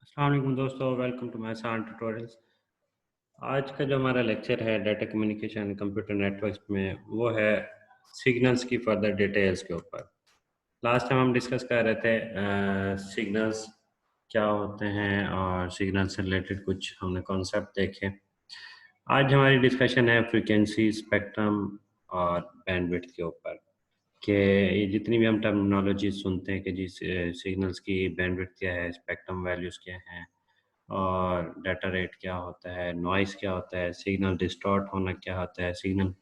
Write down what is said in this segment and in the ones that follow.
अस्सलाम वालेकुम दोस्तों, वेलकम टू माय सान ट्यूटोरियल्स। आज का जो हमारा लेक्चर है डाटा कम्युनिकेशन कंप्यूटर नेटवर्क्स में वो है सिग्नल्स की फर्दर डिटेल्स के ऊपर। लास्ट टाइम हम डिस्कस कर रहे थे सिग्नल्स क्या होते हैं और सिग्नल से रिलेटेड कुछ हमने कॉन्सेप्ट देखे। आज हमारी डिस्कशन है फ्रीक्वेंसी, स्पेक्ट्रम और बैंडविड्थ के ऊपर कि ये जितनी भी हम टर्मिनोलॉजी सुनते हैं कि जी सिग्नल्स की बैंडविड्थ क्या है, स्पेक्ट्रम वैल्यूज़ क्या हैं और डाटा रेट क्या होता है, नॉइज़ क्या होता है, सिग्नल डिस्टॉर्ट होना क्या होता है, सिग्नल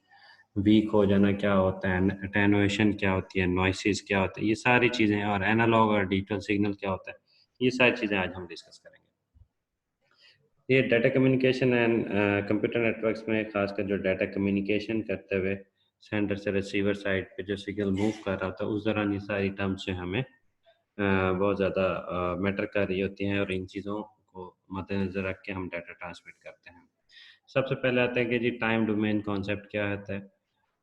वीक हो जाना क्या होता है, अटेन्युएशन क्या होती है, नॉइसेस क्या होता है, ये सारी चीज़ें और एनालॉग और डिजिटल सिग्नल क्या होता है, ये सारी चीज़ें आज हम डिस्कस करेंगे। ये data communication and computer networks में खासकर जो डाटा कम्युनिकेशन करते हुए सेंडर से रिसीवर साइड पे जो सिग्नल मूव कर रहा होता है उस दौरान ये सारी टर्म्स जो हमें बहुत ज़्यादा मैटर कर रही होती हैं और इन चीज़ों को मद्देनज़र रख के हम डाटा ट्रांसमिट करते हैं। सबसे पहले आता है कि जी टाइम डोमेन कॉन्सेप्ट क्या होता है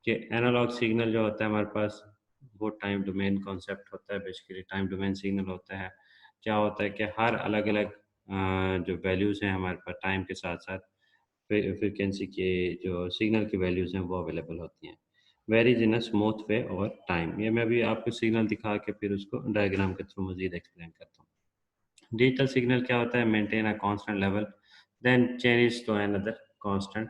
कि एनालॉग सिग्नल जो होता है हमारे पास वो टाइम डोमेन कॉन्सेप्ट होता है। बेसिकली टाइम डोमेन सिग्नल होता है, क्या होता है कि हर अलग-अलग जो वैल्यूज़ हैं हमारे पास टाइम के साथ-साथ फ्रीक्वेंसी के जो सिग्नल की वैल्यूज़ हैं वो अवेलेबल होती हैं। Varies in a smooth way over time. ये मैं अभी आपको सिग्नल दिखा के फिर उसको डायग्राम के थ्रू मज़ीद एक्सप्लेन करता हूँ। डिजिटल सिग्नल क्या होता है? Maintain a constant level then changes to another constant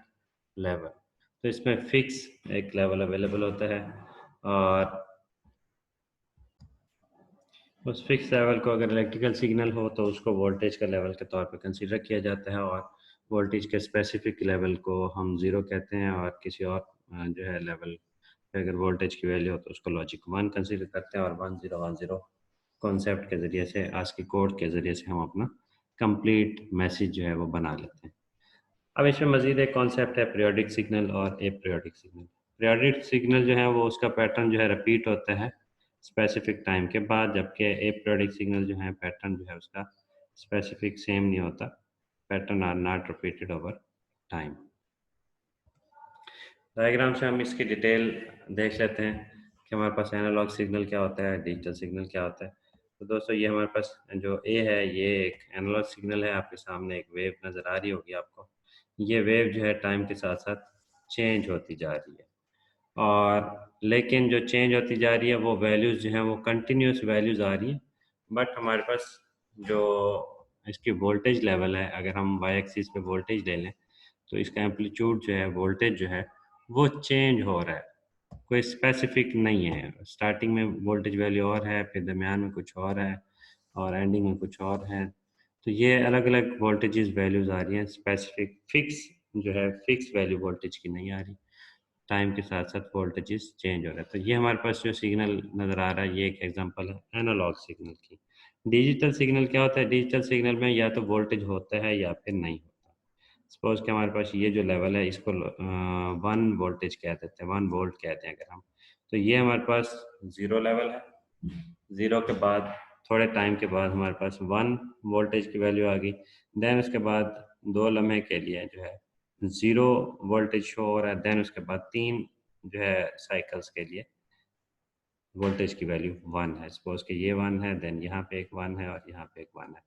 level. तो इसमें फिक्स एक लेवल अवेलेबल होता है और उस फिक्स लेवल को अगर इलेक्ट्रिकल सिग्नल हो तो उसको वोल्टेज का लेवल के तौर पे कंसीडर किया जाता है और वोल्टेज के स्पेसिफिक लेवल को हम ज़ीरो कहते हैं और किसी और जो है लेवल पे अगर वोल्टेज की वैल्यू हो तो उसको लॉजिक 1 कंसीडर करते हैं और 1010 कॉन्सेप्ट के ज़रिए से आस्की कोड के ज़रिए से हम अपना कंप्लीट मैसेज जो है वो बना लेते हैं। अब इसमें मज़ीद एक कॉन्सेप्ट है पीरियोडिक सिग्नल और एपीरियोडिक सिग्नल। पीरियोडिक सिग्नल जो है वो उसका पैटर्न जो है रिपीट होता है स्पेसिफिक टाइम के बाद, जबकि एपीरियोडिक सिग्नल जो है पैटर्न जो है उसका स्पेसिफिक सेम नहीं होता। Pattern are not repeated over time. Diagram से हम इसकी डिटेल देख लेते हैं कि हमारे पास एनालॉग सिग्नल क्या होता है, डिजिटल सिग्नल क्या होता है। तो दोस्तों ये हमारे पास जो ए है ये एक एनालॉग सिग्नल है। आपके सामने एक वेव नज़र आ रही होगी आपको। ये वेव जो है टाइम के साथ साथ चेंज होती जा रही है और लेकिन जो चेंज होती जा रही है वो वैल्यूज़ जो हैं वो कंटिन्यूस वैल्यूज़ आ रही हैं। बट हमारे पास जो इसकी वोल्टेज लेवल है, अगर हम वाई एक्सिस पे वोल्टेज ले लें तो इसका एम्पलीट्यूड जो है, वोल्टेज जो है वो चेंज हो रहा है, कोई स्पेसिफिक नहीं है। स्टार्टिंग में वोल्टेज वैल्यू और है, फिर दरमियान में कुछ और है और एंडिंग में कुछ और है। तो ये अलग-अलग वोल्टेजेस वैल्यूज़ आ रही हैं, स्पेसिफिक फिक्स जो है फिक्स वैल्यू वोल्टेज की नहीं आ रही। टाइम के साथ-साथ वोल्टेजेस चेंज हो रहा है। तो ये हमारे पास जो सिग्नल नज़र आ रहा है ये एक एग्ज़ाम्पल है एनालॉग सिग्नल की। डिजिटल सिग्नल क्या होता है? डिजिटल सिग्नल में या तो वोल्टेज होता है या फिर नहीं होता। सपोज़ कि हमारे पास ये जो लेवल है इसको 1 वोल्टेज कह देते हैं, 1 वोल्ट कहते हैं अगर हम। तो ये हमारे पास 0 लेवल है। 0 के बाद थोड़े टाइम के बाद हमारे पास 1 वोल्टेज की वैल्यू आ गई। देन उसके बाद 2 लम्हे के लिए जो है 0 वोल्टेज शो हो रहा है। देन उसके बाद 3 जो है साइकिल्स के लिए वोल्टेज की वैल्यू 1 है। सपोज़ कि ये 1 है, देन यहाँ पे एक 1 है और यहाँ पे एक 1 है।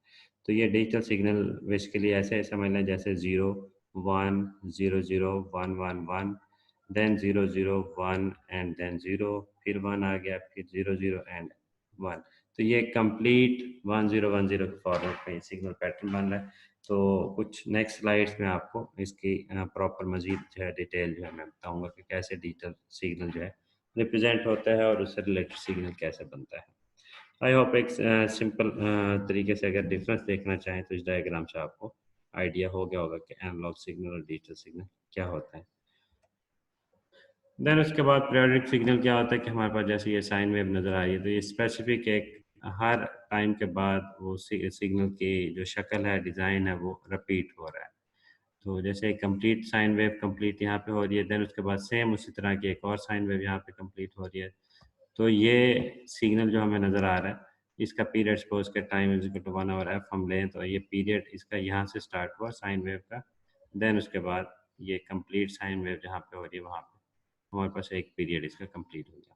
तो ये डिजिटल सिग्नल बेसिकली ऐसे समझ लें जैसे 0, 1, 0, 0, 1, 1, 1, देन 0, 0, 1 एंड देन 0, फिर 1 आ गया, फिर 0, 0 एंड 1। तो ये कंप्लीट 1, 0, 1, 0 के फॉरवर्ड पे सिग्नल पैटर्न बन रहा है। तो कुछ नेक्स्ट स्लाइड्स में आपको इसकी प्रॉपर मज़ीद जो है डिटेल जो है मैं बताऊँगा कि कैसे डिजिटल सिग्नल जो है रिप्रेजेंट होता है और उससे रिलेटेड सिग्नल कैसे बनता है। आई होप एक सिंपल तरीके से अगर डिफरेंस देखना चाहें तो इस डायग्राम से आपको आइडिया हो गया होगा कि एनालॉग सिग्नल और डिजिटल सिग्नल क्या होता है। देन उसके बाद पीरियोडिक सिग्नल क्या होता है कि हमारे पास जैसे ये साइन वेव नज़र आ रही है तो ये स्पेसिफिक एक हर टाइम के बाद वो सिग्नल की जो शक्ल है, डिज़ाइन है वो रिपीट हो रहा है। तो जैसे कंप्लीट साइन वेव कंप्लीट यहाँ पे हो रही है, देन उसके बाद सेम उसी तरह की एक और साइन वेव यहाँ पे कंप्लीट हो रही है। तो ये सिग्नल जो हमें नज़र आ रहा है, इसका पीरियड सपोज़ के time is equal to 1 hour F हम लें तो ये पीरियड इसका यहाँ से स्टार्ट हुआ साइन वेव का। देन उसके बाद ये कंप्लीट साइन वेव जहाँ पे हो रही है वहाँ पे हमारे पास एक पीरियड इसका कंप्लीट हो गया।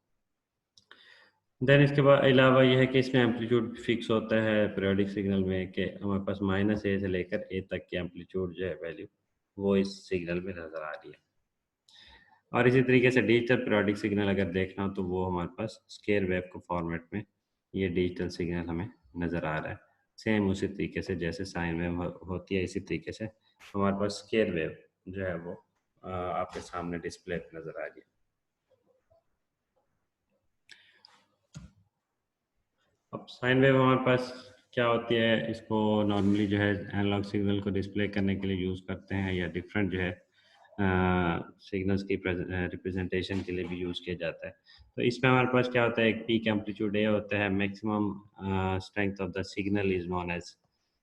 देन इसके बाद अलावा यह है कि इसमें एम्पलीट्यूड फिक्स होता है पीरियोडिक सिग्नल में कि हमारे पास -a से लेकर a तक की एम्पलीट्यूड जो है वैल्यू वो इस सिग्नल में नज़र आ रही है। और इसी तरीके से डिजिटल पीरियोडिक सिग्नल अगर देखना हो तो वो हमारे पास स्क्वायर वेव के फॉर्मेट में ये डिजिटल सिग्नल हमें नज़र आ रहा है। सेम उसी तरीके से जैसे साइन वेव होती है, इसी तरीके से हमारे पास स्क्वायर वेव जो है वो आपके सामने डिस्प्ले पे नज़र आ रही है। अब साइन वेव हमारे पास क्या होती है, इसको नॉर्मली जो है एनालॉग सिग्नल को डिस्प्ले करने के लिए यूज़ करते हैं या डिफरेंट जो है सिग्नल्स की रिप्रेजेंटेशन के लिए भी यूज़ किया जाता है। तो इसमें हमारे पास क्या होता है, एक पीक एम्पलीट्यूड ए होता है, maximum strength of the signal is known as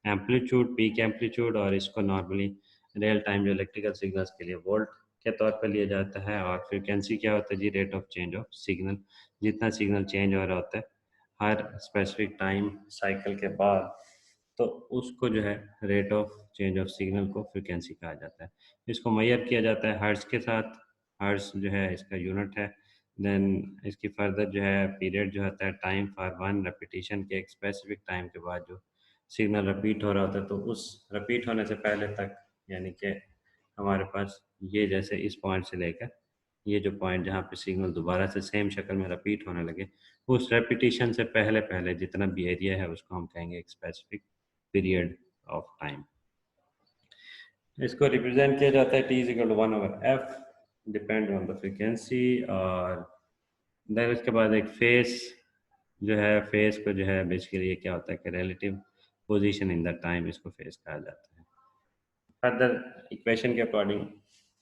amplitude, peak amplitude, और इसको नॉर्मली रियल टाइम जो इलेक्ट्रिकल सिग्नल्स के लिए वोल्ट के तौर पर लिया जाता है। और फ्रिक्वेंसी क्या होता है जी, rate of change of signal, जितना सिग्नल चेंज हो रहा होता है हर स्पेसिफिक टाइम साइकिल के बाद, तो उसको जो है rate of change of signal को फ्रिक्वेंसी कहा जाता है। इसको मेजर किया जाता है हर्ट्ज के साथ, हर्ट्ज जो है इसका यूनिट है। देन इसकी फर्दर जो है पीरियड जो होता है टाइम फॉर वन रेपिटेशन के एक स्पेसिफिक टाइम के बाद जो सिग्नल रिपीट हो रहा होता है, तो उस रिपीट होने से पहले तक, यानी कि हमारे पास ये जैसे इस पॉइंट से लेकर ये जो पॉइंट जहाँ पे सिग्नल दोबारा से सेम शक्ल में रिपीट होने लगे, उस रेपिटेशन से पहले पहले जितना भी एरिया है उसको हम कहेंगे एक स्पेसिफिक पीरियड ऑफ टाइम। इसको रिप्रेजेंट किया जाता है t is equal to 1/f, depend on the frequency. और देन उसके बाद एक फेस जो है, फेस को जो है बेसिकली ये क्या होता है कि relative position in the time, इसको फेस कहा जाता है। फर्दर इक्वेशन के अकॉर्डिंग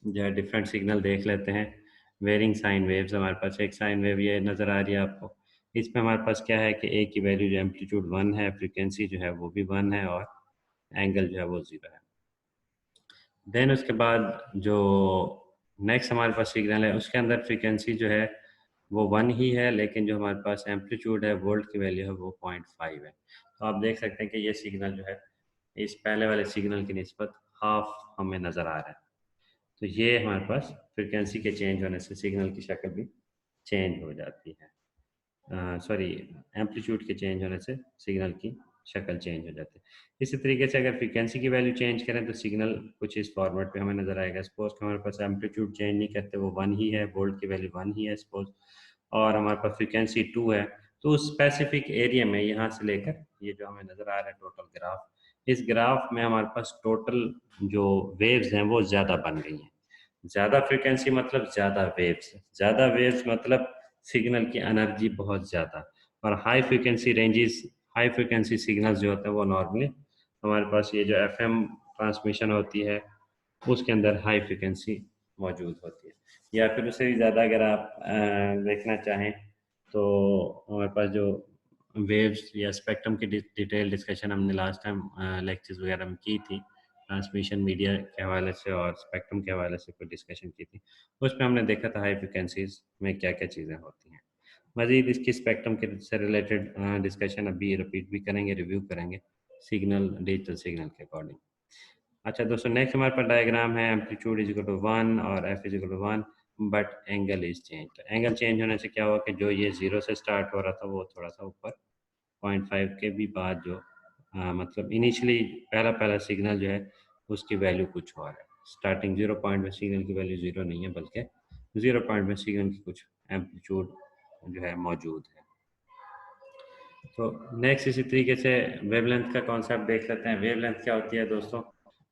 जो है डिफरेंट सिग्नल देख लेते हैं। वेरिंग साइन वेव्स, हमारे पास एक साइन वेव ये नज़र आ रही है आपको, इसमें हमारे पास क्या है कि ए की वैल्यू जो एम्पलीट्यूड 1 है, फ्रीक्वेंसी जो है वो भी 1 है, और एंगल जो है वो 0 है। देन उसके बाद जो नेक्स्ट हमारे पास सिग्नल है उसके अंदर फ्रीक्वेंसी जो है वो 1 ही है, लेकिन जो हमारे पास एम्पलीट्यूड है, वोल्ट की वैल्यू है, वो 0.5 है। तो आप देख सकते हैं कि ये सिग्नल जो है इस पहले वाले सिग्नल की निस्बत हाफ हमें नज़र आ रहा है। तो ये हमारे पास फ्रीक्वेंसी के चेंज होने से सिग्नल की शक्ल भी चेंज हो जाती है। सॉरी, एम्पलीट्यूड के चेंज होने से सिग्नल की शक्ल चेंज हो जाती है। इसी तरीके से अगर फ्रीक्वेंसी की वैल्यू चेंज करें तो सिग्नल कुछ इस फॉर्मेट पे हमें नज़र आएगा। सपोज कि हमारे पास एम्पलीट्यूड चेंज नहीं करते, वो 1 ही है, वोल्ट की वैल्यू 1 ही है सपोज, और हमारे पास फ्रीक्वेंसी 2 है, तो उस स्पेसिफिक एरिया में यहाँ से लेकर ये जो हमें नज़र आ रहा है टोटल ग्राफ, इस ग्राफ में हमारे पास टोटल जो वेव्स हैं वो ज़्यादा बन गई हैं। ज़्यादा फ्रीक्वेंसी मतलब ज़्यादा वेव्स मतलब सिग्नल की एनर्जी बहुत ज़्यादा। और high frequency ranges, high frequency signals जो होते हैं वो नॉर्मली हमारे पास ये जो एफएम ट्रांसमिशन होती है उसके अंदर हाई फ्रीक्वेंसी मौजूद होती है। या फिर उससे भी ज़्यादा अगर आप देखना चाहें तो हमारे पास जो वेव्स या स्पेक्ट्रम की डिटेल डिस्कशन हमने लास्ट टाइम लेक्चर्स वगैरह में की थी, ट्रांसमिशन मीडिया के हवाले से और स्पेक्ट्रम के हवाले से कोई डिस्कशन की थी, उसमें हमने देखा था हाई फ्रिक्वेंसीज में क्या क्या चीज़ें होती हैं। मज़ीद इसकी स्पेक्ट्रम के से रिलेटेड डिस्कशन अभी रिपीट भी करेंगे, रिव्यू करेंगे सिग्नल, डिजिटल सिग्नल के अकॉर्डिंग। अच्छा दोस्तों, नेक्स्ट हमारे पास डायग्राम है एम्पलीट्यूड इज इक्वल टू 1 और F is equal to 1, but angle is change. तो एंगल चेंज होने से क्या हुआ कि जो ये 0 से स्टार्ट हो रहा था वो थोड़ा सा ऊपर 0.5 के भी बाद जो मतलब इनिशियली पहला पहला सिग्नल जो है उसकी वैल्यू कुछ और है। स्टार्टिंग 0 पॉइंट में सिग्नल की वैल्यू 0 नहीं है, बल्कि 0 पॉइंट में सिग्नल की कुछ एम्पलीट्यूड जो है मौजूद है। तो नेक्स्ट इसी तरीके से वेवलेंथ का कॉन्सेप्ट देख लेते हैं। वेवलेंथ क्या होती है दोस्तों?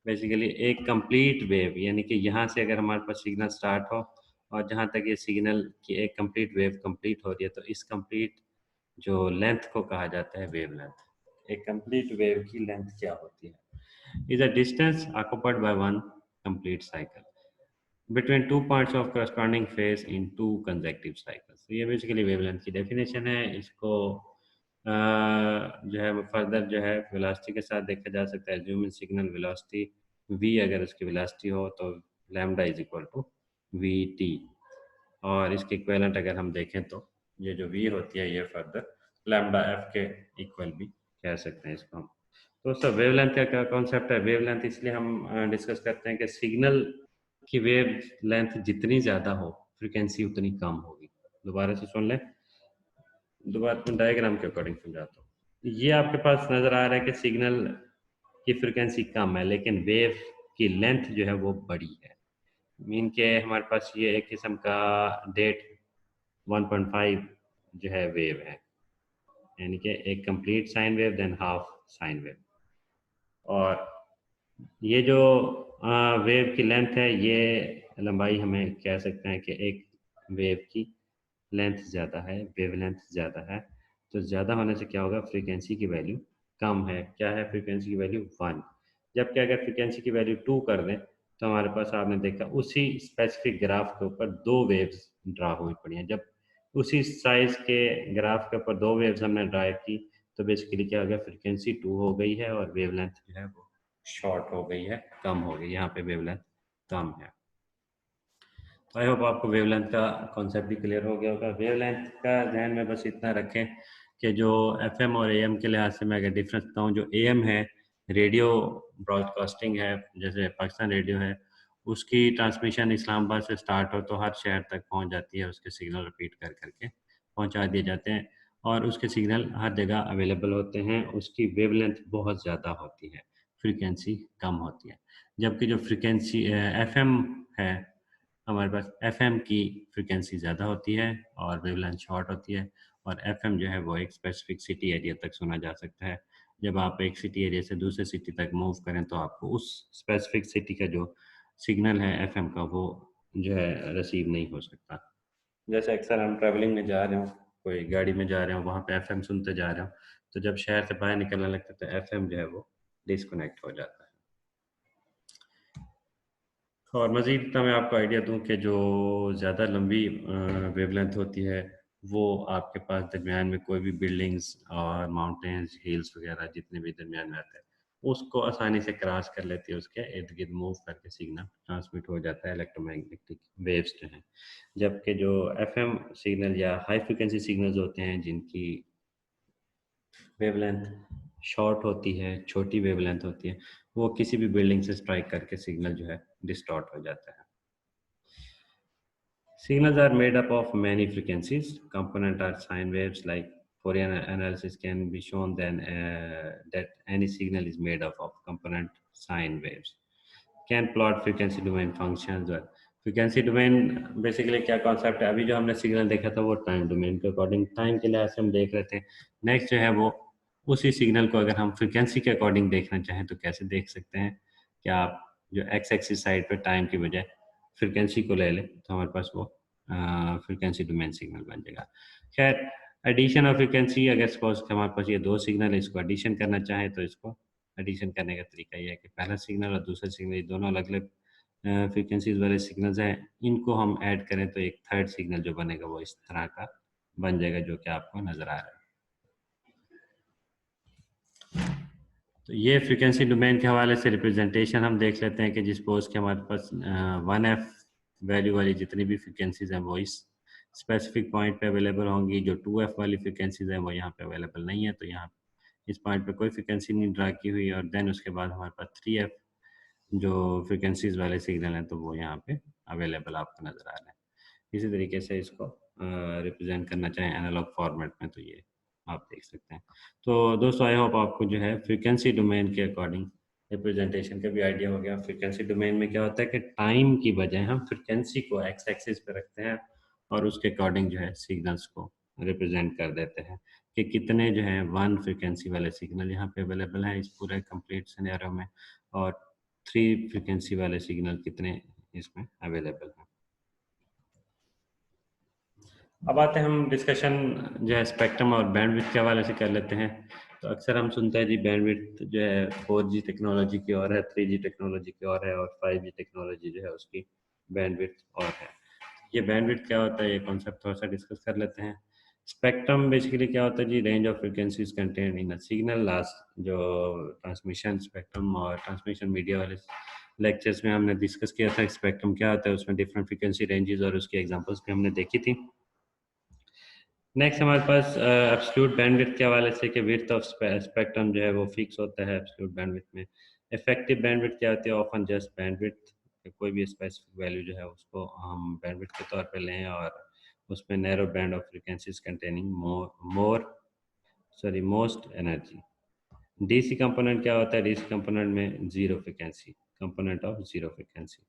बेसिकली एक कंप्लीट वेव, यानी कि यहाँ से अगर हमारे पास सिग्नल स्टार्ट हो और जहाँ तक ये सिग्नल की एक कंप्लीट वेव कंप्लीट हो रही है, तो इस कंप्लीट जो लेंथ को कहा जाता है वेवलेंथ। एक कंप्लीट वेव की लेंथ क्या होती है? Is a distance occupied by one complete cycle between two points of corresponding phase in two consecutive cycles। तो ये बेसिकली वेवलेंथ की डेफिनेशन है। इसको जो है फर्दर जो है वेलोसिटी के साथ देखा जा सकता है। एज्यूम सिग्नल वेलोसिटी v, अगर उसकी वेलोसिटी हो तो lambda is equal to v t, और इसके इक्विवेलेंट अगर हम देखें तो ये जो v होती है ये फर्दर लैम्डा एफ के इक्वल भी कह सकते हैं इसको हम। तो सर वेवलेंथ का क्या कॉन्सेप्ट है? वेवलेंथ इसलिए हम डिस्कस करते हैं कि सिग्नल की वेव लेंथ जितनी ज़्यादा हो फ्रिक्वेंसी उतनी कम होगी। दोबारा से सुन लें, दोबारा डायग्राम के अकॉर्डिंग समझाता हूँ। ये आपके पास नज़र आ रहा है कि सिग्नल की फ्रिक्वेंसी कम है लेकिन वेव की लेंथ जो है वो बड़ी है। मीन के हमारे पास ये एक किस्म का डेट 1.5 जो है वेव है, यानी कि एक complete sine wave than half sine wave. और ये जो वेव की लेंथ है, ये लंबाई हमें कह सकते हैं कि एक वेव की लेंथ ज़्यादा है, वेव लेंथ ज़्यादा है। तो ज़्यादा होने से क्या होगा, फ्रीक्वेंसी की वैल्यू कम है। क्या है फ्रीक्वेंसी की वैल्यू 1। जबकि अगर फ्रीक्वेंसी की वैल्यू 2 कर दें तो हमारे पास आपने देखा उसी स्पेसिफिक ग्राफ के ऊपर दो वेव्स ड्रा हुई पड़ी हैं। जब उसी साइज के ग्राफ के ऊपर दो वेव्स हमने ड्रा की तो बेसिकली क्या हो गया, फ्रीक्वेंसी 2 हो गई है और वेवलेंथ जो है वो शॉर्ट हो गई है, कम हो गई। यहाँ पे वेवलेंथ कम है। तो आई होप आपको वेवलेंथ का कॉन्सेप्ट भी क्लियर हो गया होगा। वेवलेंथ का ध्यान में बस इतना रखें कि जो एफएम और एएम के लिहाज से मैं अगर डिफरेंस बताऊँ, जो एएम है रेडियो ब्रॉडकास्टिंग है, जैसे पाकिस्तान रेडियो है, उसकी ट्रांसमिशन इस्लामाबाद से स्टार्ट हो तो हर शहर तक पहुंच जाती है। उसके सिग्नल रिपीट कर करके पहुंचा दिए जाते हैं और उसके सिग्नल हर जगह अवेलेबल होते हैं। उसकी वेवलेंथ बहुत ज़्यादा होती है, फ्रीक्वेंसी कम होती है। जबकि जो फ्रीक्वेंसी एफएम है, हमारे पास एफएम की फ्रीक्वेंसी ज़्यादा होती है और वेवलेंथ शॉर्ट होती है। और एफएम जो है वो एक स्पेसिफिक सिटी एरिया तक सुना जा सकता है। जब आप एक सिटी एरिया से दूसरे सिटी तक मूव करें तो आपको उस स्पेसिफिक सिटी का जो सिग्नल है एफएम का, वो जो है रिसीव नहीं हो सकता। जैसे अक्सर हम ट्रैवलिंग में जा रहे हो, कोई गाड़ी में जा रहे हो, वहाँ पे एफएम सुनते जा रहे हो, तो जब शहर से बाहर निकलने लगते हैं तो एफएम जो है वो डिस्कनेक्ट हो जाता है। और मज़ीद इतना मैं आपको आइडिया दूँ कि जो ज़्यादा लंबी वेवलेंथ होती है वो आपके पास दरमियान में कोई भी बिल्डिंग्स और माउंटेन्स, हिल्स वगैरह जितने भी दरमियान में आते हैं, उसको आसानी से क्रॉस कर लेती है, उसके इर्द गिर्द मूव करके सिग्नल ट्रांसमिट हो जाता है, इलेक्ट्रोमैग्नेटिक वेव्स जो हैं। जबकि जो एफएम सिग्नल या हाई फ्रिक्वेंसी सिग्नल्स होते हैं जिनकी वेवलेंथ शॉर्ट होती है, छोटी वेवलेंथ होती है, वो किसी भी बिल्डिंग से स्ट्राइक करके सिग्नल जो है डिस्टॉर्ट हो जाता है। Signals are made up of many frequencies. Component are sine waves. Like Fourier analysis can be shown then that any signal is made up of component sine waves. Can plot frequency domain functions. और frequency domain basically क्या concept है, अभी जो हमने signal देखा था वो time domain के अकॉर्डिंग टाइम के लिहाज से हम देख रहे थे। नेक्स्ट जो है वो उसी सिग्नल को अगर हम फ्रिक्वेंसी के अकॉर्डिंग देखना चाहें तो कैसे देख सकते हैं। क्या आप जो एक्स एक्सिस साइड पे टाइम की बजाय फ्रिक्वेंसी को ले लें तो हमारे पास वो फ्रिक्वेंसी डोमेन सिग्नल बन जाएगा। खैर, एडिशन और फ्रिक्वेंसी, अगर सपोज हमारे पास ये दो सिग्नल है, इसको एडिशन करना चाहें तो इसको एडिशन करने का तरीका ये है कि पहला सिग्नल और दूसरा सिग्नल, ये दोनों अलग अलग फ्रिक्वेंसीज वाले सिग्नल्स हैं, इनको हम ऐड करें तो एक थर्ड सिग्नल जो बनेगा वो इस तरह का बन जाएगा जो कि आपको नज़र आ रहा है। तो ये फ्रीक्वेंसी डोमेन के हवाले से रिप्रेजेंटेशन हम देख लेते हैं कि जिस पोज के हमारे पास 1f वैल्यू वाली जितनी भी फ्रीक्वेंसीज हैं वो इस स्पेसिफिक पॉइंट पे अवेलेबल होंगी। जो 2f वाली फ्रीक्वेंसीज हैं वो यहाँ पे अवेलेबल नहीं है, तो यहाँ इस पॉइंट पे कोई फ्रीक्वेंसी नहीं ड्रा की हुई। और देन उसके बाद हमारे पास 3f जो फ्रीक्वेंसीज वाले सिग्नल हैं तो वो यहाँ पे अवेलेबल आपको नज़र आ रहे हैं। इसी तरीके से इसको रिप्रेजेंट करना चाहें एनालॉग फॉर्मेट में तो ये आप देख सकते हैं। तो दोस्तों, आई होप आपको जो है फ्रीक्वेंसी डोमेन के अकॉर्डिंग रिप्रेजेंटेशन का भी आइडिया हो गया। फ्रीक्वेंसी डोमेन में क्या होता है कि टाइम की बजाय हम फ्रीक्वेंसी को एक्स एक्सिस पे रखते हैं और उसके अकॉर्डिंग जो है सिग्नल्स को रिप्रेजेंट कर देते हैं कि कितने जो है वन फ्रीक्वेंसी वाले सिग्नल यहाँ पे अवेलेबल हैं इस पूरे कंप्लीट सिनेरियो में, और थ्री फ्रीक्वेंसी वाले सिग्नल कितने इसमें अवेलेबल हैं। अब आते हैं हम डिस्कशन जो है स्पेक्ट्रम और बैंडविड्थ के हवाले से कर लेते हैं। तो अक्सर हम सुनते हैं जी बैंडविड्थ जो है 4G टेक्नोलॉजी की और है, 3G टेक्नोलॉजी की और है, और 5G टेक्नोलॉजी जो है उसकी बैंडविड्थ और है। ये बैंडविड्थ क्या होता है, ये कॉन्सेप्ट थोड़ा सा डिस्कस कर लेते हैं। स्पेक्ट्रम बेसिकली क्या होता है जी, range of frequencies content in a signal. Last जो ट्रांसमिशन स्पेक्ट्रम और ट्रांसमिशन मीडिया वाले लेक्चर्स में हमने डिस्कस किया था स्पेक्ट्रम क्या होता है, उसमें डिफरेंट फ्रिक्वेंसी रेंजेस और उसकी एग्जांपल्स भी हमने देखी थी। नेक्स्ट हमारे पास एब्सोल्यूट बैंडविड्थ के हवाले से कि विड्थ ऑफ स्पेक्ट्रम जो है वो फिक्स होता है एब्सोल्यूट बैंडविड्थ में। इफेक्टिव बैंडविड्थ क्या होती है, ऑफन जस्ट बैंडविड्थ, कोई भी स्पेसिफिक वैल्यू जो है उसको हम बैंडविड्थ के तौर पे लें और उसमें narrow band of frequencies containing most energy. DC component क्या होता है? डीसी कंपोनेंट में zero frequency, component of zero frequency.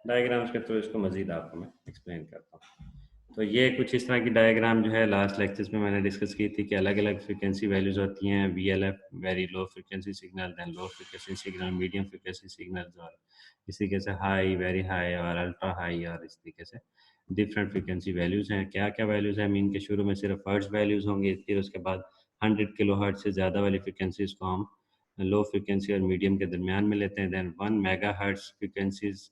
Diagrams के थ्रू इसको मजीद आपको मैं एक्सप्लेन करता हूँ। तो ये कुछ इस तरह की डायग्राम जो है लास्ट लेक्चर्स में मैंने डिस्कस की थी कि अलग अलग फ्रिक्वेंसी वैल्यूज़ होती हैं। VLF very low frequency signal, then low frequency signal, medium frequency signals, और इस तरीके से हाई, वेरी हाई और अल्ट्रा हाई, और इस तरीके से डिफरेंट फ्रिक्वेंसी वैल्यूज़ हैं। क्या क्या वैल्यूज़ हैं? मीन के शुरू में सिर्फ हर्ट्ज़ वैल्यूज़ होंगी, फिर उसके बाद 100 किलो हर्ट्ज़ से ज़्यादा वाली फ्रिक्वेंसीज़ को हम लो फ्रिक्वेंसी और मीडियम के दरमियान में लेते हैं। देन 1 मेगा हर्ट्ज़ फ्रिक्वेंसीज़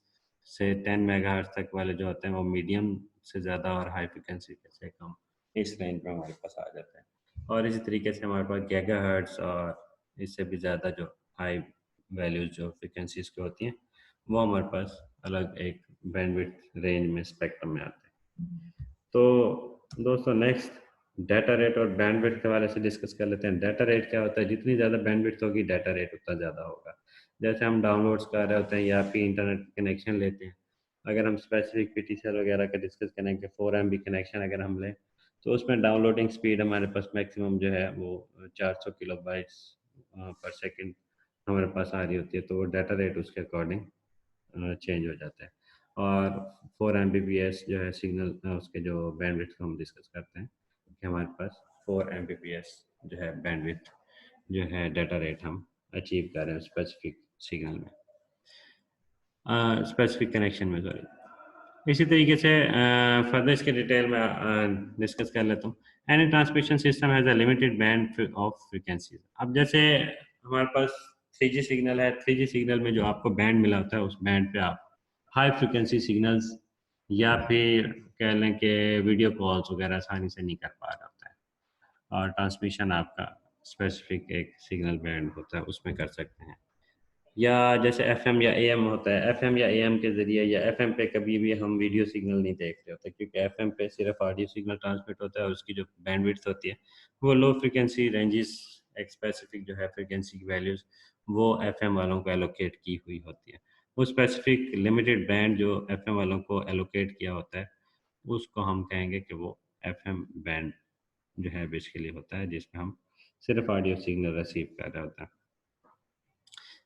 से 10 मेगाहर्ट्ज़ तक वाले जो होते हैं वो मीडियम से ज़्यादा और हाई फ्रिक्वेंसी से कम, इस रेंज में हमारे पास आ जाता है। और इसी तरीके से हमारे पास गीगाहर्ट्ज़ और इससे भी ज़्यादा जो हाई वैल्यूज़ जो फ्रिक्वेंसीज़ की होती हैं वो हमारे पास अलग एक बैंडविड्थ रेंज में स्पेक्ट्रम में आते हैं। तो दोस्तों नेक्स्ट डाटा रेट और बैंडविड्थ के बारे से डिस्कस कर लेते हैं। डाटा रेट क्या होता है? जितनी ज़्यादा बैंडविड्थ होगी डाटा रेट उतना ज़्यादा होगा। जैसे हम डाउनलोड्स कर रहे होते हैं या फिर इंटरनेट कनेक्शन लेते हैं, अगर हम स्पेसिफिक PTCL वगैरह का डिस्कस करें कि 4 MB कनेक्शन अगर हम लें तो उसमें डाउनलोडिंग स्पीड हमारे पास मैक्सिमम जो है वो 400 किलो बाइट्स पर सेकंड हमारे पास आ रही होती है। तो वो डाटा रेट उसके अकॉर्डिंग चेंज हो जाता है। और 4 Mbps जो है सिग्नल उसके जो बैंडविड्थ को हम डिस्कस करते हैं कि हमारे पास 4 Mbps जो है बैंडविड्थ जो है डाटा रेट हम अचीव कर रहे हैं स्पेसिफिक सिग्नल में, स्पेसिफिक कनेक्शन में, सॉरी। इसी तरीके से फर्दर इसके डिटेल में डिस्कस कर लेता हूँ। Any transmission system has a limited band of frequencies. अब जैसे हमारे पास 3G सिग्नल है, 3G सिग्नल में जो आपको बैंड मिला होता है उस बैंड पे आप हाई फ्रिक्वेंसी सिग्नल्स या फिर कह लें कि वीडियो कॉल्स वगैरह आसानी से नहीं कर पा रहा होता है, और ट्रांसमिशन आपका स्पेसिफिक एक सिग्नल बैंड होता है उसमें कर सकते हैं। या जैसे FM या AM होता है, FM या AM के ज़रिए या FM पे कभी भी हम वीडियो सिग्नल नहीं देख रहे होते, क्योंकि FM पे सिर्फ ऑडियो सिग्नल ट्रांसमिट होता है और उसकी जो बैंडविड्थ होती है वो लो फ्रिक्वेंसी रेंजेस, एक स्पेसिफिक जो है फ्रिक्वेंसी की वैल्यूज़ वो FM वालों को एलोकेट की हुई होती है। वो स्पेसिफिक लिमिटेड बैंड जो FM वालों को एलोकेट किया होता है उसको हम कहेंगे कि वो FM बैंड जो है बेसिकली होता है, जिसमें हम सिर्फ ऑडियो सिग्नल रिसीव कर रहे होते हैं।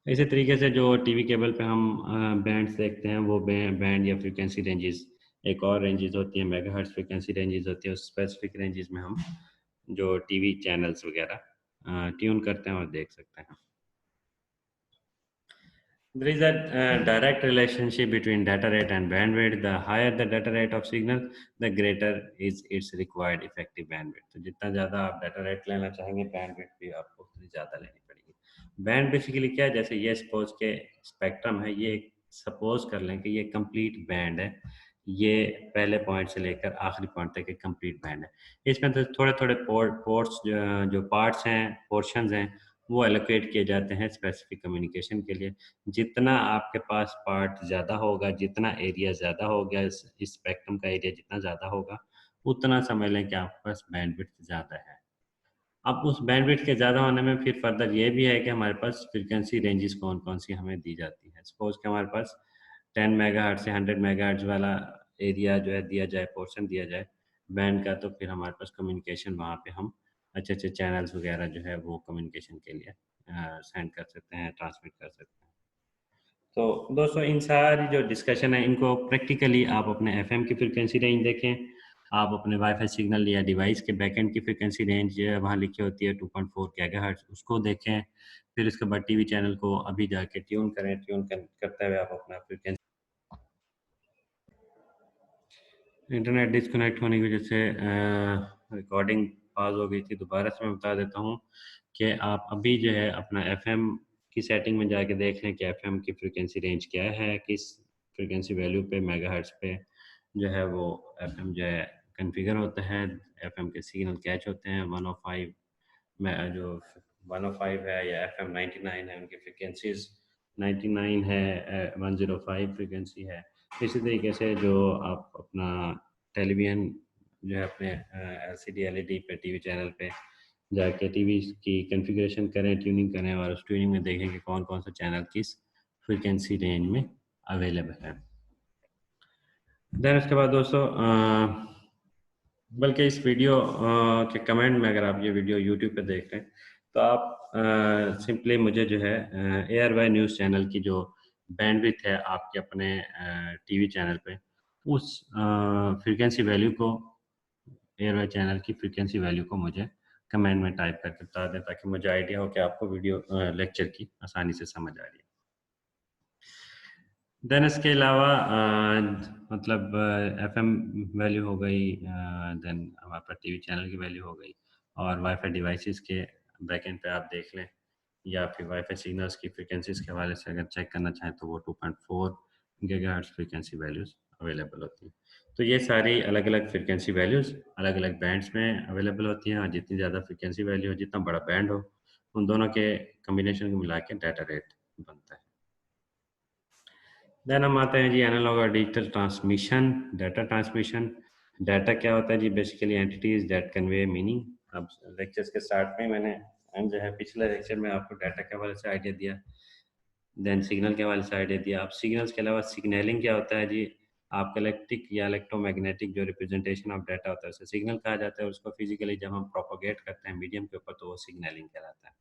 इसी तरीके से जो टीवी केबल पे हम बैंड्स देखते हैं वो बैंड या फ्रीक्वेंसी रेंजेस, एक और रेंजेस होती हैं मेगाहर्ट्ज़ फ्रीक्वेंसी रेंजेस होती है। उस स्पेसिफिक रेंजेस में हम जो टीवी चैनल्स वगैरह ट्यून करते हैं और देख सकते हैं। There is a direct relationship between data rate and bandwidth. The higher the data rate of signal, the greater is its required effective bandwidth. तो जितना ज़्यादा आप डाटा रेट लेना चाहेंगे बैंडविड्थ भी आपको उतनी ज़्यादा लेनी पड़ेगी। बैंड बेसिकली क्या है? जैसे ये सपोज के स्पेक्ट्रम है, ये सपोज कर लें कि ये कंप्लीट बैंड है, ये पहले पॉइंट से लेकर आखिरी पॉइंट तक एक कंप्लीट बैंड है। इसमें तो थोड़े थोड़े पोर्ट्स जो पार्ट्स हैं, पोर्शंस हैं, वो एलोकेट किए जाते हैं स्पेसिफिक कम्युनिकेशन के लिए। जितना आपके पास पार्ट ज़्यादा होगा, जितना एरिया ज़्यादा हो गया, इस स्पेक्ट्रम का एरिया जितना ज़्यादा होगा, उतना समझ लें कि आपके पास बैंडविड्थ ज़्यादा है। अब उस बैंडविड्थ के ज़्यादा होने में फिर फर्दर ये भी है कि हमारे पास फ्रीक्वेंसी रेंजेस कौन-कौन सी हमें दी जाती हैं। सपोज़ कि हमारे पास 10 मेगाहर्ट्ज़ से 100 मेगाहर्ट्ज़ वाला एरिया जो है दिया जाए, पोर्शन दिया जाए बैंड का, तो फिर हमारे पास कम्युनिकेशन वहाँ पे हम अच्छे-अच्छे चैनल्स वगैरह जो है वो कम्युनिकेशन के लिए सेंड कर सकते हैं, ट्रांसमिट कर सकते हैं। तो दोस्तों इन सारी जो डिस्कशन है इनको प्रैक्टिकली आप अपने एफएम की फ्रीक्वेंसी रेंज देखें, आप अपने वाईफाई सिग्नल या डिवाइस के बैकएंड की फ्रीक्वेंसी रेंज जो है वहाँ लिखी होती है 2.4 गीगाहर्ट्ज़, उसको देखें। फिर उसके बाद टीवी चैनल को अभी जाके ट्यून करें, करते हुए आप अपना फ्रीक्वेंसी। इंटरनेट डिस्कनेक्ट होने की वजह से रिकॉर्डिंग पाज हो गई थी। दोबारा से मैं बता देता हूँ कि आप अभी जो है अपना एफएम की सेटिंग में जाके देख लें कि एफएम की फ्रीक्वेंसी रेंज क्या है, किस फ्रीक्वेंसी वैल्यू पे मेगाहर्ट्ज़ पे जो है वो एफएम जो है कॉन्फ़िगर होता है। एफएम के सिग्नल कैच होते हैं 105 में, जो 105 है या एफएम 99 है, उनकी फ्रीक्वेंसीज 99 है, 105 फ्रीक्वेंसी है। इसी तरीके से जो आप अपना टेलीविज़न जो है अपने एलसीडी एलईडी पे टीवी चैनल पे जाके टीवी की कॉन्फ़िगरेशन करें, ट्यूनिंग करें और उस ट्यूनिंग में देखें कि कौन-कौन सा चैनल किस फ्रीक्वेंसी रेंज में अवेलेबल है। देन उसके बाद दोस्तों बल्कि इस वीडियो के कमेंट में अगर आप ये वीडियो यूट्यूब पे देख रहे हैं तो आप सिंपली मुझे जो है एयर वाई न्यूज़ चैनल की जो बैंडविड्थ है आपके अपने टीवी चैनल पे उस फ्रीक्वेंसी वैल्यू को एयर वाई चैनल की फ्रीक्वेंसी वैल्यू को मुझे कमेंट में टाइप करके बता दें ताकि मुझे आइडिया हो कि आपको वीडियो लेक्चर की आसानी से समझ आ रही है। देन इसके अलावा मतलब एफएम वैल्यू हो गई, देन हमारे पास टीवी चैनल की वैल्यू हो गई और वाईफाई डिवाइसेस के बैकएंड पे आप देख लें या फिर वाईफाई सिग्नल्स की फ्रीक्वेंसीज के हवाले से अगर चेक करना चाहें तो वो 2.4 गीगाहर्ट्ज़ फ्रीक्वेंसी वैल्यूज़ अवेलेबल होती हैं। तो ये सारी अलग-अलग फ्रीक्वेंसी वैल्यूज़ अलग-अलग बैंड्स में अवेलेबल होती हैं और जितनी ज़्यादा फ्रीक्वेंसी वैल्यू हो, जितना बड़ा बैंड हो, उन दोनों के कॉम्बिनेशन को मिला के डाटा रेट बनता है। देन हम आते हैं जी एनालॉग और digital transmission, data transmission. Data क्या होता है जी? Basically entities that convey meaning. अब लेक्चर्स के स्टार्ट में मैंने जो है पिछले लेक्चर में आपको डाटा के हवाले से आइडिया दिया, देन सिग्नल के हवाले से आइडिया दिया। अब सिग्नल्स के अलावा सिग्नलिंग क्या होता है जी? आपका इलेक्ट्रिक या इलेक्ट्रोमैग्नेटिक जो रिप्रेजेंटेशन ऑफ डाटा होता है उसे सिग्नल कहा जाता है। उसको फिजिकली जब हम प्रोपोगेट करते हैं मीडियम के ऊपर तो वो सिग्नलिंग कहलाता है।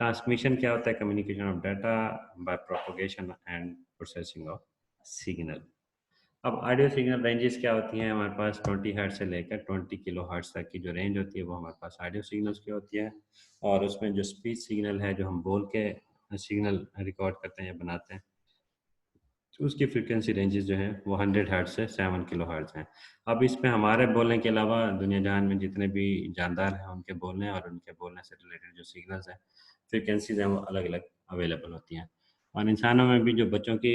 ट्रांसमिशन क्या होता है? Communication of data by propagation and processing of signal. अब ऑडियो सिग्नल रेंजेस क्या होती हैं? हमारे पास 20 हर्ट्ज से लेकर 20 किलो हर्ट्ज तक की जो रेंज होती है वो हमारे पास ऑडियो सिग्नल्स की होती है। और उसमें जो स्पीच सिग्नल है जो हम बोल के सिग्नल रिकॉर्ड करते हैं या बनाते हैं तो उसकी फ्रीक्वेंसी रेंजेस जो हैं वो 100 हर्ट्ज से 7 किलो हर्ट्ज हैं। अब इसमें हमारे बोलने के अलावा दुनिया जहान में जितने भी जानदार हैं उनके बोलने और उनके बोलने से रिलेटेड जो सिग्नल्स हैं फ्रीक्वेंसीज हैं वो अलग अलग अवेलेबल होती हैं। और इंसानों में भी जो बच्चों की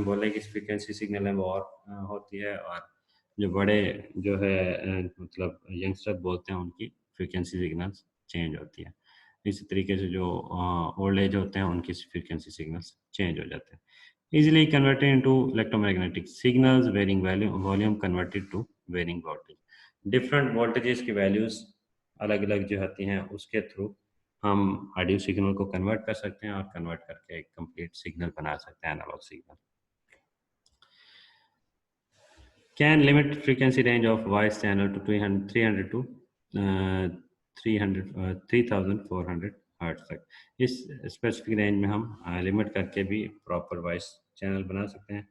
बोलने की फ्रीक्वेंसी सिग्नल है वो और होती है और जो बड़े जो है मतलब यंगस्टर बोलते हैं उनकी फ्रीक्वेंसी सिग्नल्स चेंज होती है। इसी तरीके से जो ओल्ड एज होते हैं उनकी फ्रीक्वेंसी सिग्नल्स चेंज हो जाते हैं। Easily converted into electromagnetic signals varying volume converted to varying voltage. Different voltages की values अलग अलग जो होती हैं उसके थ्रू हम ऑडियो सिग्नल को कन्वर्ट कर सकते हैं और कन्वर्ट करके एक कंप्लीट सिग्नल बना सकते हैं, analogue signal. Can limit frequency range of voice channel to 300 to 300 3400 hertz तक। इस स्पेसिफिक रेंज में हम लिमिट करके भी प्रॉपर वॉइस चैनल बना सकते हैं।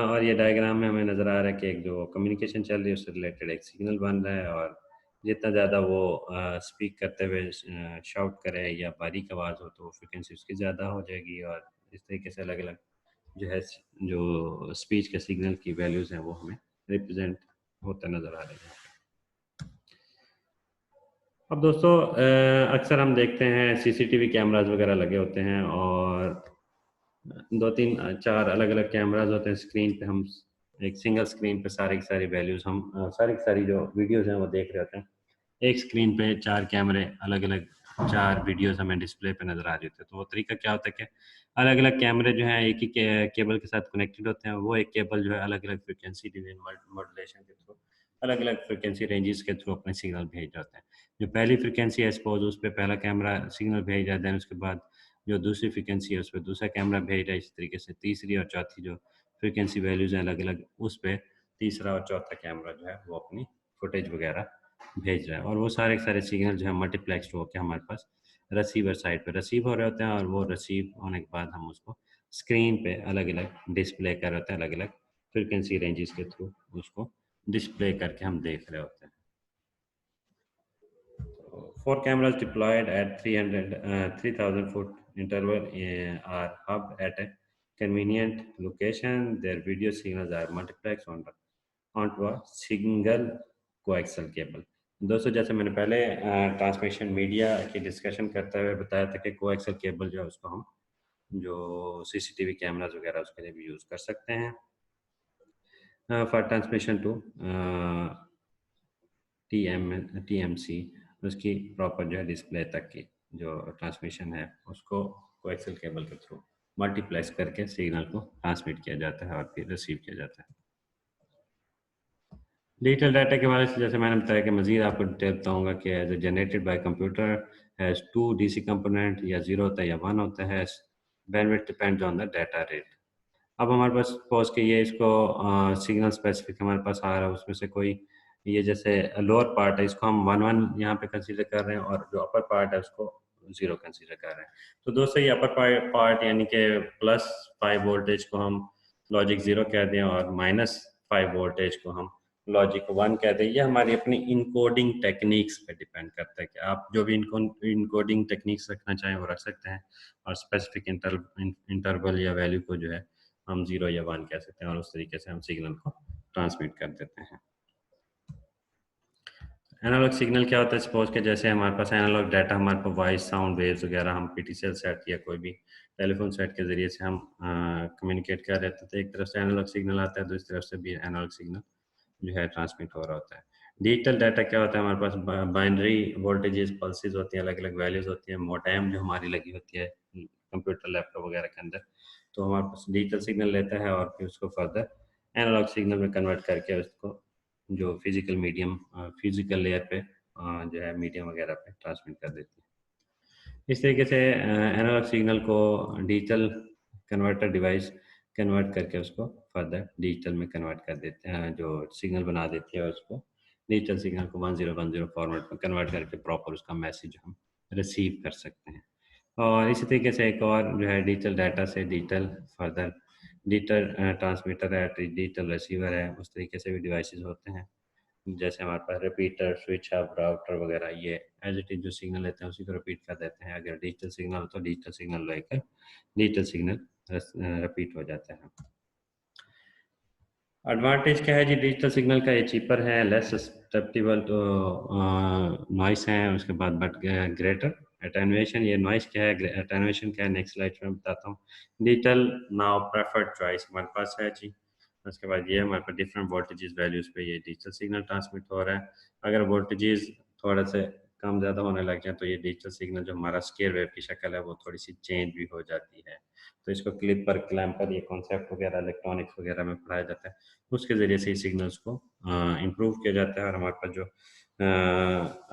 और ये डायग्राम में हमें नज़र आ रहा है कि एक जो कम्युनिकेशन चल रही है उससे रिलेटेड एक सिग्नल बन रहा है और जितना ज़्यादा वो स्पीक करते हुए शाउट करे या बारीक आवाज़ हो तो फ्रिक्वेंसी उसकी ज़्यादा हो जाएगी और इस तरीके से अलग अलग जो है जो स्पीच के सिग्नल की वैल्यूज़ हैं वो हमें रिप्रेजेंट होता नज़र आ रहे हैं। अब दोस्तों अक्सर हम देखते हैं सीसीटीवी कैमरास वगैरह लगे होते हैं और दो तीन चार अलग अलग कैमरास होते हैं स्क्रीन पे। हम एक सिंगल स्क्रीन पे सारी की सारी वैल्यूज़ हम सारी की सारी जो वीडियोज़ हैं वो देख रहे होते हैं। एक स्क्रीन पे चार कैमरे अलग अलग चार वीडियोज़ हमें डिस्प्ले पे नज़र आ रही होती है। तो वो तरीका क्या होता है कि अलग अलग कैमरे जो हैं एक ही केबल के साथ कनेक्टेड होते हैं। वो एक केबल जो है अलग अलग फ्रिक्वेंसी डिवीजन मॉड्यूलेशन के थ्रू अलग अलग फ्रिक्वेंसी रेंजेस के थ्रू अपने सिग्नल भेज रहे होते हैं। जो पहली फ्रिक्वेंसी है सपोज उस पर पहला कैमरा सिग्नल भेज रहा है, देन उसके बाद जो दूसरी फ्रिक्वेंसी है उस पर दूसरा कैमरा भेज रहा है। इस तरीके से तीसरी और चौथी जो फ्रिक्वेंसी वैल्यूज़ हैं अलग अलग उस पर तीसरा और चौथा कैमरा जो है वो अपनी फुटेज वगैरह भेज रहा है और वो सारे के सारे सिग्नल जो है मल्टीप्लेक्स्ड होकर हमारे पास रिसीवर साइड पे रिसीव हो रहे होते हैं और वो रिसीव होने के बाद हम उसको स्क्रीन पे अलग अलग डिस्प्ले कर रहे होते हैं। अलग अलग फ्रिक्वेंसी रेंजेस के थ्रू उसको डिस्प्ले करके हम देख रहे होते हैं। Four cameras deployed at 3,000 foot interval are hubbed at a convenient location. Their video signals are multiplexed onto a single coaxial cable. दोस्तों जैसे मैंने पहले ट्रांसमिशन मीडिया की डिस्कशन करते हुए बताया था कि कोएक्सल केबल जो है उसको हम जो सीसीटीवी कैमरास वगैरह उसके लिए भी यूज़ कर सकते हैं फॉर ट्रांसमिशन टू टीएमसी उसकी प्रॉपर जो है डिस्प्ले तक की जो ट्रांसमिशन है उसको कोएक्सियल केबल के थ्रू मल्टीप्लेक्स करके सिग्नल को ट्रांसमिट किया जाता है और फिर रिसीव किया जाता है। डिजिटल डाटा के हवाले से जैसे मैंने बताया कि मज़ीद आपको डिटेल बताऊँगा कि as a generated by computer has to DC component या ज़ीरो होता है या वन होता है। Bandwidth depends on the data rate. अब हमारे पास सपोज कि ये इसको सिग्नल स्पेसिफिक हमारे पास आ रहा है, उसमें से कोई ये जैसे लोअर पार्ट है इसको हम 1 1 यहाँ पे कंसीडर कर रहे हैं और जो अपर पार्ट है उसको 0 कंसीडर कर रहे हैं। तो दोस्तों ये अपर पार्ट यानी कि +5 वोल्टेज को हम लॉजिक 0 कह दें और -5 वोल्टेज को हम लॉजिक 1 कह दें। ये हमारी अपनी इनकोडिंग टेक्निक्स पे डिपेंड करता है कि आप जो भी इनकोडिंग टेक्निक्स रखना चाहें वो रख सकते हैं, और स्पेसिफिक इंटरवल या वैल्यू को जो है हम 0 या 1 कह सकते हैं और उस तरीके से हम सिग्नल को ट्रांसमिट कर देते हैं। एनालॉग सिग्नल क्या होता है? सपोज के जैसे हमारे पास एनालॉग डाटा, हमारे पास वॉइस, साउंड वेव्स वगैरह हम पीटीसीएल सेट या कोई भी टेलीफोन सेट के ज़रिए से हम कम्युनिकेट कर रहे थे, तो एक तरफ से एनालॉग सिग्नल आता है, दूसरी तरफ से भी एनालॉग सिग्नल जो है ट्रांसमिट हो रहा होता है। डिजिटल डाटा क्या होता है? हमारे पास बाइनरी वोल्टेजेस, पल्सेस होती हैं, अलग अलग वैल्यूज होती हैं, मोडेम जो हमारी लगी होती है कंप्यूटर लैपटॉप वगैरह के अंदर, तो हमारे पास डिजिटल सिग्नल लेता है और फिर उसको फर्दर एनालॉग सिग्नल में कन्वर्ट करके उसको जो फिजिकल मीडियम, फिजिकल लेयर पे जो है मीडियम वगैरह पे ट्रांसमिट कर देती है। इस तरीके से एनालॉग सिग्नल को डिजिटल कन्वर्टर डिवाइस कन्वर्ट करके उसको फर्दर डिजिटल में कन्वर्ट कर देते हैं, जो सिग्नल बना देती है उसको डिजिटल सिग्नल को 1010 फॉर्मेट में कन्वर्ट करके प्रॉपर उसका मैसेज हम रिसीव कर सकते हैं। और इसी तरीके से एक और जो है डिजिटल डाटा से डिजिटल फर्दर डिजिटल ट्रांसमीटर है, डिजिटल रिसीवर है, उस तरीके से भी डिवाइसेस होते हैं। जैसे हमारे पास रिपीटर, स्विच हब, राउटर वगैरह, ये एज इट इज जो सिग्नल लेते हैं उसी को रिपीट कर देते हैं। अगर डिजिटल सिग्नल हो तो डिजिटल सिग्नल लेकर डिजिटल सिग्नल रिपीट हो जाता है। एडवांटेज क्या है जी डिजिटल सिग्नल का? ये चीपर है, लेस ससेप्टेबल टू नॉइस है, उसके बाद बट ग्रेटर एटेन्यूएशन। ये नॉइस क्या है, एटेन्यूएशन क्या है, नेक्स्ट स्लाइड में बताता हूँ। डिजिटल नाउ प्रेफर्ड चॉइस हमारे पास है जी। उसके बाद ये हमारे पास डिफरेंट वोल्टेजेस वैल्यूज पे ये डिजिटल सिग्नल ट्रांसमिट हो रहा है। अगर वोल्टेजेस थोड़ा से कम ज़्यादा होने लग जाए तो ये डिजिटल सिग्नल जो हमारा स्केयर वेव की शक्ल है वो थोड़ी सी चेंज भी हो जाती है। तो इसको क्लिपर, क्लैम्पर, ये कॉन्सेप्ट वगैरह इलेक्ट्रॉनिक्स वगैरह में पढ़ाया जाता है, उसके ज़रिए से सिग्नल्स को इम्प्रूव किया जाता है। और हमारे पास जो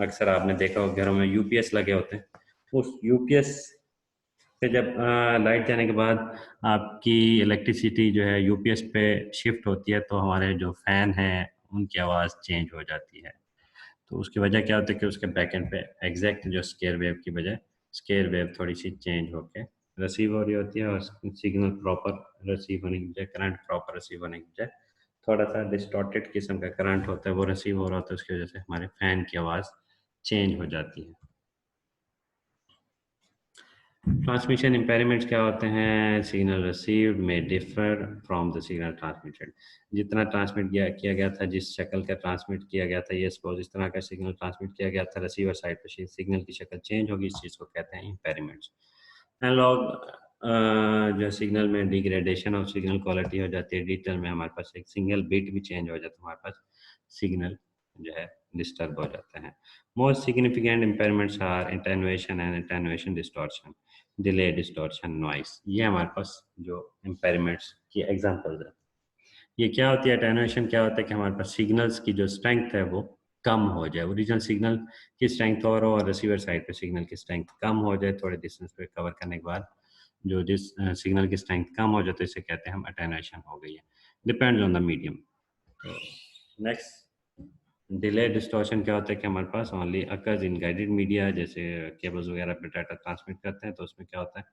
अक्सर आपने देखा हो घरों में यूपीएस लगे होते हैं, उस यूपीएस पे जब लाइट जाने के बाद आपकी इलेक्ट्रिसिटी जो है यूपीएस पे शिफ्ट होती है, तो हमारे जो फ़ैन हैं उनकी आवाज़ चेंज हो जाती है। तो उसकी वजह क्या होती है कि उसके बैक एंड पे एग्जैक्ट जो स्केयर वेव की बजाय स्केयर वेव थोड़ी सी चेंज होके रिसीव हो रही होती है, और सिग्नल प्रॉपर रिसीव होने की बजाय, करंट प्रॉपर रिसीव होने की बजाय थोड़ा सा डिस्टॉर्टेड किस्म का करंट होता है वो रिसीव हो रहा होता है, उसकी वजह से हमारे फैन की आवाज़ चेंज हो जाती है। ट्रांसमिशन इम्पेयरमेंट्स क्या होते हैं? सिग्नल रिसीव्ड में differ from the signal transmitted. जितना ट्रांसमिट किया गया था, जिस शक्ल का ट्रांसमिट किया गया था, ये सपोज इस तरह का सिग्नल ट्रांसमिट किया गया था, रिसीवर साइड पर सिग्नल की शक्ल चेंज होगी, इस चीज़ को कहते हैं इम्पेयरमेंट्स। एनालॉग जो सिग्नल में डिग्रेडेशन ऑफ सिग्नल क्वालिटी हो जाती है, डिजिटल में हमारे पास एक सिंगल बिट भी चेंज हो जाता है, हमारे पास सिग्नल जो है डिस्टर्ब हो जाते हैं। Most significant impairments are attenuation and attenuation distortion, delay, distortion, noise. ये हमारे पास जो इम्पेयरमेंट्स की एग्जांपल्स है। ये क्या होती है? अटेन्यूएशन क्या होता है कि हमारे पास सिग्नल्स की जो स्ट्रेंथ है वो कम हो जाए, ओरिजिनल सिग्नल की स्ट्रेंथ और रिसीवर साइड पे सिग्नल की स्ट्रेंथ कम हो जाए, थोड़े डिस्टेंस पे कवर करने के बाद जो जिस सिग्नल की स्ट्रेंथ कम हो जाए तो इसे कहते हैं हम अटेन्यूएशन हो गई है। Depends on the medium. तो नेक्स्ट, डिले डिस्टॉर्शन क्या होता है कि हमारे पास only occurs in guided media, जैसे केबल्स वगैरह पे डाटा ट्रांसमिट करते हैं, तो उसमें क्या होता है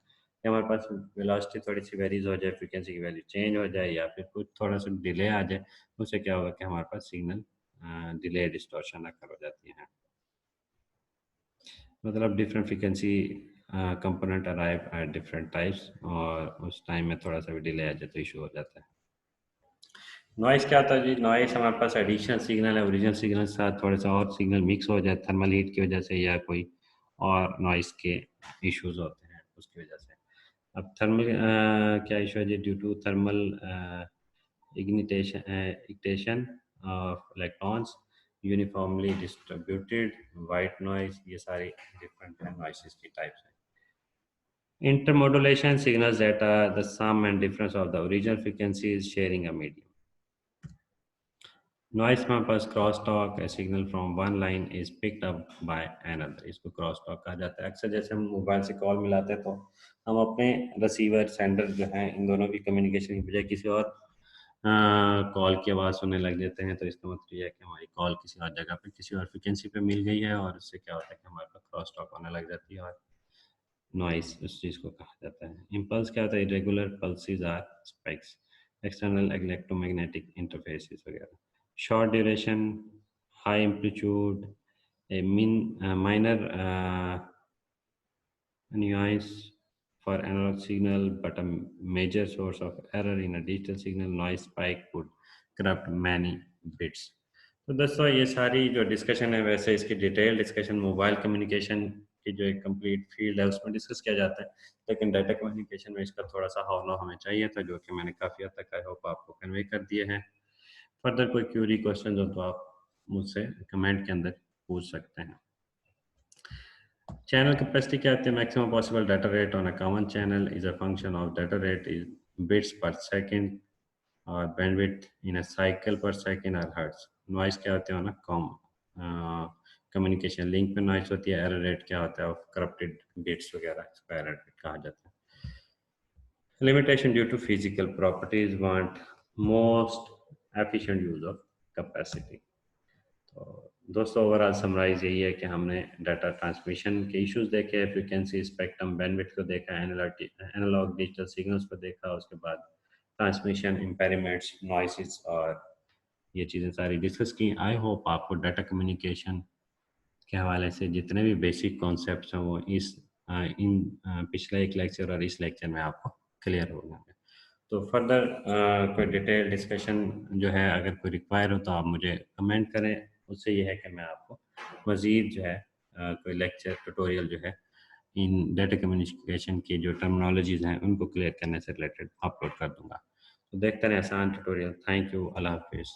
कि हमारे पास वेलोसिटी थोड़ी सी वेरीज हो जाए, फ्रीक्वेंसी की वैल्यू चेंज हो जाए, या फिर कुछ थोड़ा सा डिले आ जाए, उससे क्या होगा कि हमारे पास सिग्नल डिले डिस्टॉर्शन अकर हो जाती है। मतलब different frequency component arrive at different types, और उस टाइम में थोड़ा सा भी डिले आ जाए तो इशू हो जाता है। नॉइस क्या होता है जी? नॉइस हमारे पास एडिशनल सिग्नल है, ओरिजिनल सिग्नल के साथ थोड़ा सा और सिग्नल मिक्स हो जाए थर्मल हीट की वजह से, या कोई और नॉइस के इश्यूज होते हैं उसकी वजह से। अब थर्मल क्या इशू है जी? Due to thermal ignition of electrons, uniformly distributed, white noise, ये सारी डिफरेंट नॉइसेस की टाइप्स हैं। Intermodulation signals that are the sum and difference of the original frequencies sharing a medium. Noise में हमारे पास cross talk, a signal from one line is picked up by another, इसको cross talk कहा जाता है। अक्सर जैसे हम मोबाइल से कॉल मिलाते हैं तो हम अपने रिसीवर सेंडर जो है इन दोनों की कम्युनिकेशन की बजाय किसी और कॉल की आवाज़ सुनने लग जाते हैं, तो इसका मतलब ये है कि हमारी कॉल किसी और जगह पे किसी और फ्रिक्वेंसी पे मिल गई है, और उससे क्या होता है कि हमारे पास क्रॉस टॉक होने लग जाती है, और नॉइस उस चीज़ को कहा जाता है। इम्पल्स क्या होता है? Irregular pulses or spikes, external electromagnetic interfaces वगैरह। Short duration, high amplitude, a minor nuance for analog signal, but a major source of error in a digital signal. Noise spike would corrupt many bits. तो दोस्तों ये सारी जो discussion है, वैसे इसकी detail discussion mobile communication की जो एक कंप्लीट फील्ड है उसमें डिस्कस किया जाता है, लेकिन डाटा कम्युनिकेशन में इसका थोड़ा सा हाव हमें चाहिए था, जो कि मैंने काफ़ी हद तक आई होप आपको कन्वे कर दिए हैं। फर्दर कोई क्यूरी क्वेश्चन हो तो आप मुझसे कमेंट के अंदर पूछ सकते हैं। Channel capacity क्या होती है? Maximum possible data rate on a common channel is a function of data rate is bits per second और bandwidth in a cycle per second और hertz. Noise क्या होती है ना? कम्युनिकेशन लिंक पे नॉइस होती है। एरर रेट क्या होता है? ऑफ करप्टेड बिट्स वगैरह, इसको एरर रेट कहा जाता है। Limitation due to physical properties want most efficient use of capacity. तो दोस्तों ओवरऑल समराइज यही है कि हमने डाटा ट्रांसमिशन के इश्यूज देखे, फ्रीक्वेंसी, स्पेक्ट्रम, बैंडविड्थ को देखा, एनालॉग डिजिटल सिग्नल्स को देखा, उसके बाद ट्रांसमिशन, इम्पेरिमेंट्स, नॉइसेस और ये चीज़ें सारी डिस्कस की। आई होप आपको डाटा कम्युनिकेशन के हवाले से जितने भी बेसिक कॉन्सेप्ट्स हैं वो पिछले एक लेक्चर और इस लेक्चर में आपको क्लियर हो गए। तो फर्दर कोई डिटेल डिस्कशन जो है अगर कोई रिक्वायर हो तो आप मुझे कमेंट करें। उससे ये है कि मैं आपको मज़ीद जो है कोई लेक्चर ट्यूटोरियल जो है इन डाटा कम्युनिकेशन की जो टर्मिनोलॉजीज़ हैं उनको क्लियर करने से रिलेटेड अपलोड कर दूंगा। तो देखते रहें आसान ट्यूटोरियल। थैंक यू, अल्लाह हाफिज़।